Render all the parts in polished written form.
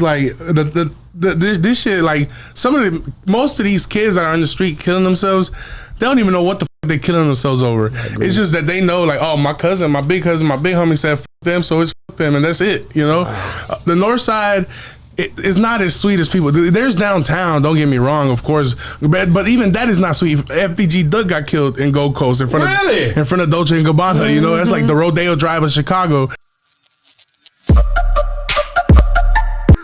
is like this shit. Like most of these kids that are on the street killing themselves, they don't even know what the fuck they're killing themselves over. It's just that they know, like, oh, my big homie said fuck them, so it's fuck them, and that's it. You know, the North Side. It's not as sweet as people. There's downtown, don't get me wrong, of course, but even that is not sweet. FBG Doug got killed in Gold Coast in front of Dolce and Gabbana. You know, that's like the Rodeo Drive of Chicago.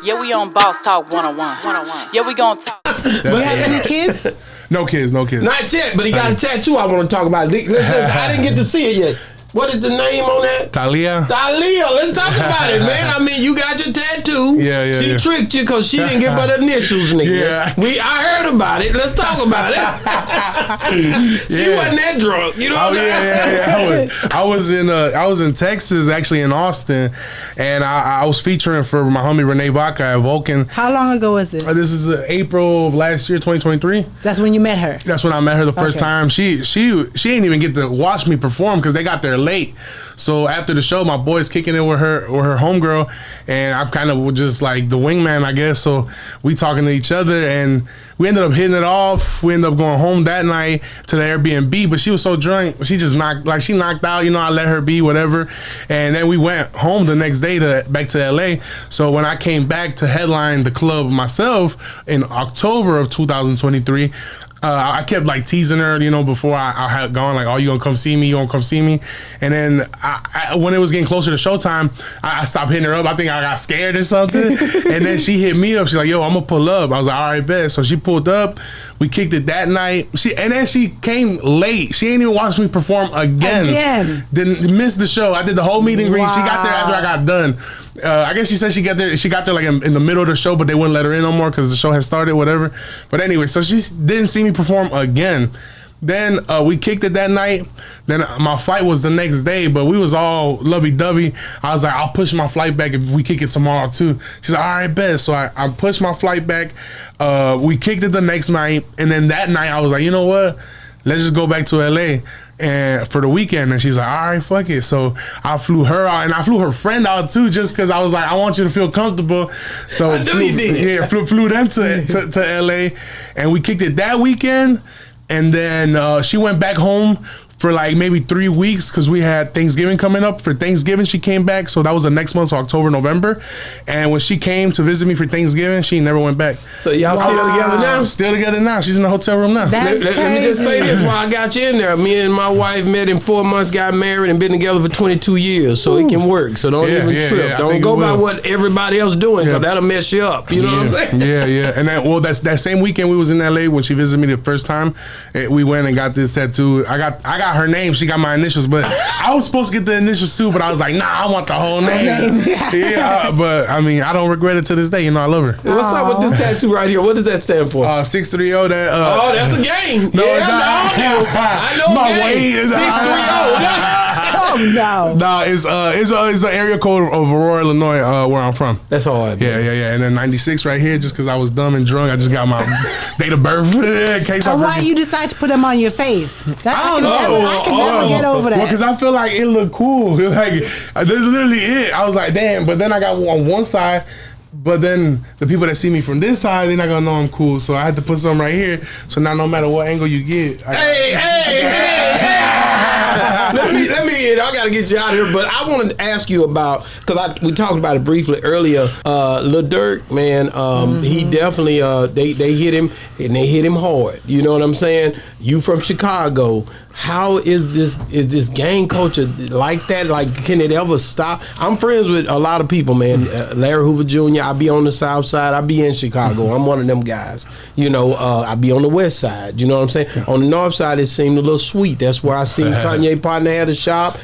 Yeah, we on Boss Talk 101. Yeah, we gonna talk. We have any kids? No kids. Not yet, but he got a tattoo I want to talk about. Listen, I didn't get to see it yet. What is the name on that? Talia, let's talk about it, man. I mean, you got your tattoo. Yeah. She tricked you because she didn't give her the initials, nigga. Yeah. I heard about it. Let's talk about it. She wasn't that drunk. You know what I'm saying? I was in Texas, actually in Austin, and I was featuring for my homie Renee Vaca at Vulcan. How long ago was this? This is April of last year, 2023. That's when you met her? That's when I met her the first time. She didn't even get to watch me perform because they got there late. So after the show, my boy's kicking it with her homegirl, and I'm kind of just like the wingman, I guess. So we talking to each other, and we ended up hitting it off. We ended up going home that night to the Airbnb, but she was so drunk, she knocked out. You know, I let her be, whatever. And then we went home the next day back to LA. So when I came back to headline the club myself in October of 2023, I kept like teasing her, you know, before I had gone, like, oh, you gonna come see me? And then when it was getting closer to showtime, I stopped hitting her up. I think I got scared or something. And then she hit me up. She's like, yo, I'm gonna pull up. I was like, all right, bet. So she pulled up. We kicked it that night. And then she came late. She ain't even watched me perform again. Didn't miss the show. I did the whole meet and greet. She got there after I got done. I guess she said she got there like in the middle of the show, but they wouldn't let her in no more because the show had started, whatever. But anyway, so she didn't see me perform again. Then we kicked it that night. Then my flight was the next day, but we was all lovey-dovey. I was like, I'll push my flight back if we kick it tomorrow too. She's like, all right, bet. So I pushed my flight back. We kicked it the next night, and then that night I was like, you know what? Let's just go back to LA and for the weekend. And she's like, all right, fuck it. So I flew her out, and I flew her friend out too, just because I was like, I want you to feel comfortable. So I knew you did. Yeah, flew them to LA, and we kicked it that weekend. And then she went back home for like maybe 3 weeks because we had Thanksgiving coming up. For Thanksgiving, she came back. So that was the next month, so October, November. And when she came to visit me for Thanksgiving, she never went back. So y'all still together now? Still together now. She's in the hotel room now. That's Let me just say this while I got you in there. Me and my wife met in 4 months, got married, and been together for 22 years. So it can work. So don't even trip. Yeah, don't go by what everybody else doing, because that'll mess you up. You know what I'm saying? Yeah. And that same weekend we was in LA when she visited me the first time. We went and got this tattoo. I got her name. She got my initials, but I was supposed to get the initials too, but I was like, nah, I want the whole name. But I mean, I don't regret it to this day. You know, I love her. What's up with this tattoo right here? What does that stand for? 630. That. Oh, that's a game. No, I know. My game. 630. Oh no. Nah, it's the area code of Aurora, Illinois, where I'm from. That's hard. Yeah. And then 96 right here, just because I was dumb and drunk. I just got my date of birth. In case So why you decide to put them on your face? I don't know. I can never get over that. Well, because I feel like it looked cool. Like, this is literally it. I was like, damn. But then I got on one side. But then the people that see me from this side, they're not gonna know I'm cool. So I had to put something right here. So now no matter what angle you get, Hey. Let me. I gotta get you out of here, but I want to ask you about, because we talked about it briefly earlier. Lil Durk, man, he definitely they hit him, and they hit him hard. You know what I'm saying? You from Chicago. How is this gang culture like that? Like, can it ever stop? I'm friends with a lot of people, man. Larry Hoover Jr., I be on the South Side. I be in Chicago. I'm one of them guys. You know, I be on the West Side. You know what I'm saying? On the North Side, it seemed a little sweet. That's where I seen Kanye partner had a shop.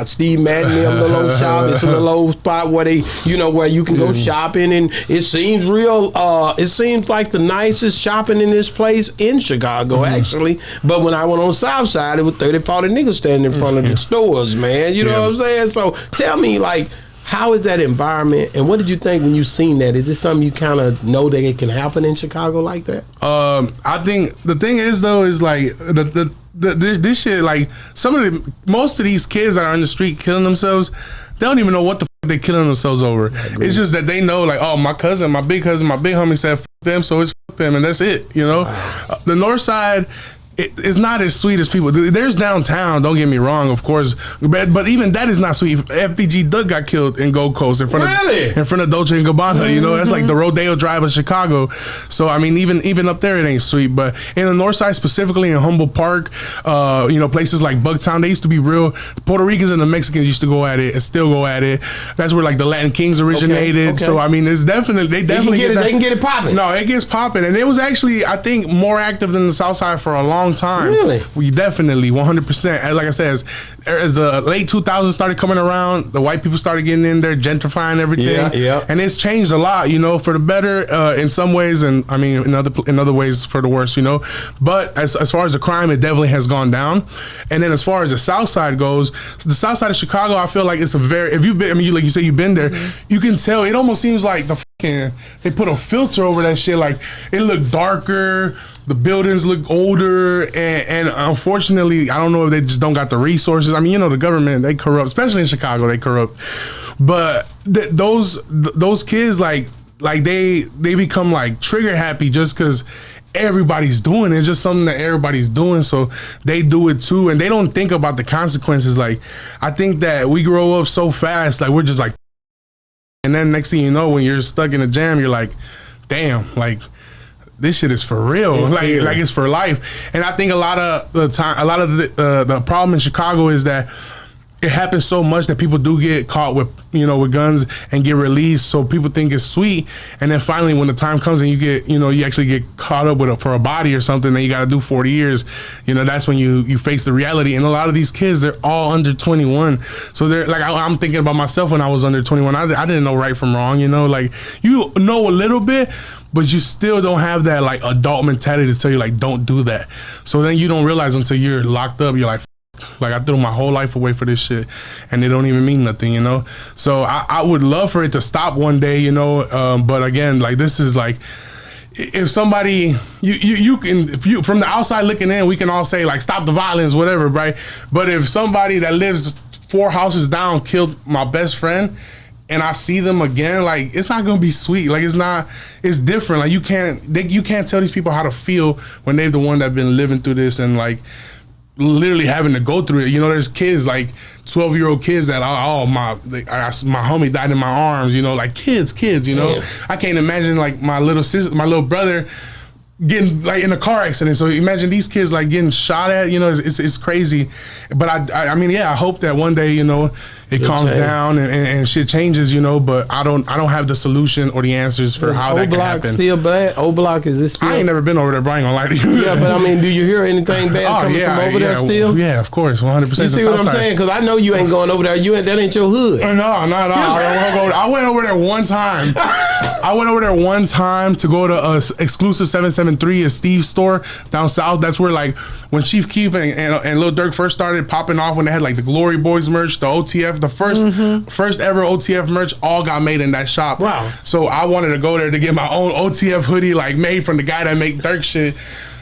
Steve Madden, them little old shop. It's a little old spot where where you can go shopping, and it seems real. It seems like the nicest shopping in this place in Chicago, actually. But when I went on the South Side, it was 30, 40 niggas standing in front of the stores, man. You know what I'm saying? So tell me, like, how is that environment, and what did you think when you seen that? Is this something you kind of know that it can happen in Chicago like that? I think the thing is, though, is like this shit, like most of these kids that are on the street killing themselves, they don't even know what the they killing themselves over? It's just that they know, like, oh, my big cousin, my big homie said f them, so it's f them, and that's it. You know, the North Side. It's not as sweet as people. There's downtown, don't get me wrong, of course, but even that is not sweet. FBG Doug got killed in Gold Coast in front of Dolce and Gabbana. You know, that's like the Rodeo Drive of Chicago. So I mean, even up there, it ain't sweet. But in the North Side, specifically in Humboldt Park, you know, places like Bugtown, they used to be real. Puerto Ricans and the Mexicans used to go at it and still go at it. That's where like the Latin Kings originated. Okay. So I mean, it's definitely they can get it popping. No, it gets popping, and it was actually, I think, more active than the South Side for a long time. Really? We definitely 100%. Like I said, as the late 2000s started coming around, the white people started getting in there, gentrifying everything. Yeah. And it's changed a lot, you know, for the better in some ways, and I mean in other ways for the worse, you know. But as far as the crime, it definitely has gone down. And then as far as the South Side goes, the South Side of Chicago, I feel like it's a very, if you've been, I mean, like you said, you've been there, you can tell. It almost seems like they put a filter over that shit. Like it looked darker. The buildings look older, and unfortunately, I don't know if they just don't got the resources. I mean, you know, the government, they corrupt, especially in Chicago, they corrupt. But those kids, like they become like trigger happy just because everybody's doing it. It's just something that everybody's doing, so they do it too, and they don't think about the consequences. Like, I think that we grow up so fast, like we're just like, and then next thing you know, when you're stuck in a jam, you're like, damn, like, this shit is for real, like it's for life. And I think a lot of the time, the problem in Chicago is that it happens so much that people do get caught with, you know, with guns and get released. So people think it's sweet, and then finally when the time comes and you get, you know, you actually get caught up with for a body or something, then you got to do 40 years. You know, that's when you face the reality. And a lot of these kids, they're all under 21. So they're like, I'm thinking about myself when I was under 21. I didn't know right from wrong. You know, like you know a little bit, but you still don't have that like adult mentality to tell you like don't do that. So then you don't realize until you're locked up, you're like I threw my whole life away for this shit, and it don't even mean nothing, you know. So I would love for it to stop one day, you know. But again, like this is like, if somebody you can, if you from the outside looking in, we can all say like stop the violence, whatever, right? But if somebody that lives 4 houses down killed my best friend, and I see them again, like it's not gonna be sweet. Like it's different. Like you can't tell these people how to feel when they're the one that been living through this and like literally having to go through it. You know, there's kids like 12-year-old kids that my homie died in my arms. You know, like kids. You know, yeah. I can't imagine like my little brother getting like in a car accident. So imagine these kids like getting shot at. You know, it's crazy. But I mean, yeah, I hope that one day, you know, it calms down and shit changes, you know, but I don't have the solution or the answers for how that can happen. Still bad? Old Block, is it still? I ain't never been over there, but I ain't gonna lie to you. Yeah, but I mean, do you hear anything bad coming from over there still? Yeah, of course, 100%. You see what I'm saying? Because I know you ain't going over there. That ain't your hood. No. I went over there one time. I went over there one time to go to exclusive 773 at Steve's store down south. That's where like when Chief Keef and Lil Durk first started popping off, when they had like the Glory Boys merch, the OTF, the first ever OTF merch, all got made in that shop. Wow. So I wanted to go there to get my own OTF hoodie, like made from the guy that make Durk shit.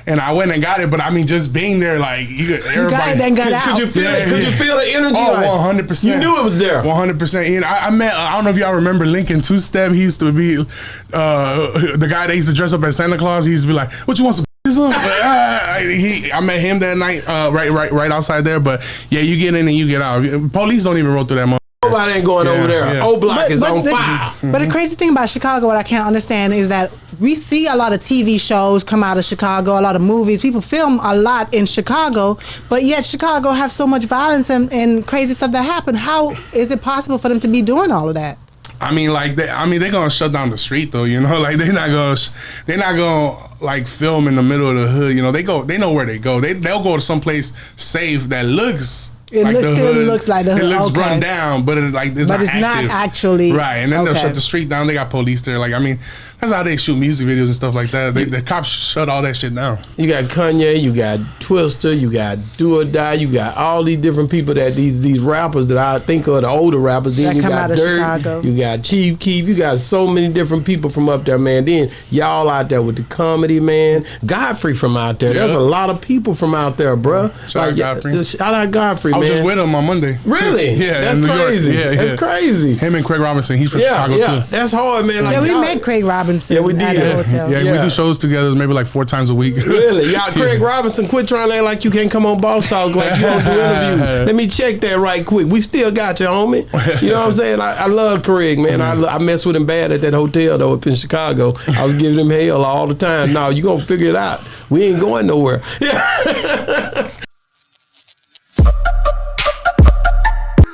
And I went and got it, but I mean, just being there, like everybody got it and got out. Could you feel it? Could you feel the energy? Oh, 100%. You knew it was there. 100%. And I met, I don't know if y'all remember Lincoln Two Step. He used to be the guy that used to dress up as Santa Claus. He used to be like, "What you want some?" I met him that night, right outside there. But yeah, you get in and you get out. Police don't even roll through that month. Nobody ain't going over there. Yeah. Old Block is on fire. But the crazy thing about Chicago, what I can't understand is that we see a lot of TV shows come out of Chicago, a lot of movies. People film a lot in Chicago, but yet Chicago have so much violence and crazy stuff that happen. How is it possible for them to be doing all of that? I mean, like they're gonna shut down the street though. You know, like they're not gonna like film in the middle of the hood. You know, they know where they go. They'll go to some place safe that looks. It like still looks like the hood. It looks run down, but it's not actually right. And then they'll shut the street down. They got police there. Like I mean, That's how they shoot music videos and stuff like that. The cops shut all that shit down. You got Kanye, you got Twister, you got Do or Die, you got all these different people that these rappers that I think are the older rappers. Then That you come got out of Dirt, Chicago. you got Chief Keef, you got so many different people from up there, man. Then y'all out there with the comedy, man. Godfrey from out there. Yeah. There's a lot of people from out there, bruh. Shout out Godfrey. Shout out Godfrey, I was man. just with him on Monday. Really? Yeah, That's in New York. crazy. Yeah, That's crazy. Him and Craig Robinson. He's from Yeah, Chicago too. that's hard, man. Like, Yeah, we y'all- met Craig Robinson Yeah, we at did. the hotel. Yeah, we Yeah. do shows together maybe like 4 times a week. Really? Y'all, Craig Robinson, quit trying to act like you can't come on Boss Talk like you don't do interviews. Let me check that right quick. We still got you, homie. You know what I'm saying? I love Craig, man. I mess with him bad at that hotel, though, up in Chicago. I was giving him hell all the time. No, you going to figure it out. We ain't going nowhere.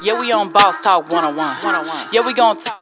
Yeah, we on Boss Talk 101. Yeah, we gonna talk.